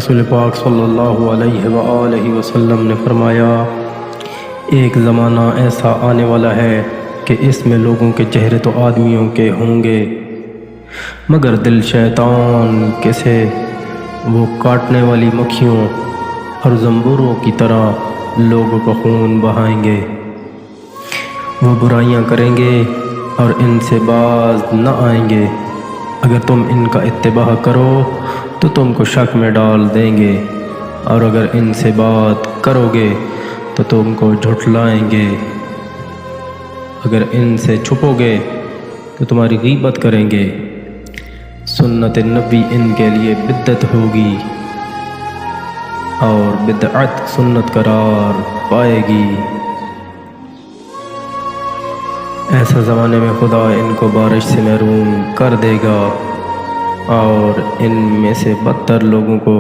رسول پاک صلی اللہ علیہ وآلہ وسلم نے فرمایا، ایک زمانہ ایسا آنے والا ہے کہ اس میں لوگوں کے چہرے تو آدمیوں کے ہوں گے مگر دل شیطان کے سے وہ کاٹنے والی مکھیوں اور زنبوروں کی طرح لوگوں کا خون بہائیں گے۔ وہ برائیاں کریں گے اور ان سے باز نہ آئیں گے۔ اگر تم ان کا اتباع کرو تو تم کو شک میں ڈال دیں گے، اور اگر ان سے بات کرو گے تو تم کو جھٹلائیں گے۔ اگر ان سے چھپو گے تو تمہاری غیبت کریں گے۔ سنت نبی ان کے لیے بدعت ہوگی اور بدعت سنت قرار پائے گی۔ ایسا زمانے میں خدا ان کو بارش سے محروم کر دے گا اور ان میں سے بدتر لوگوں کو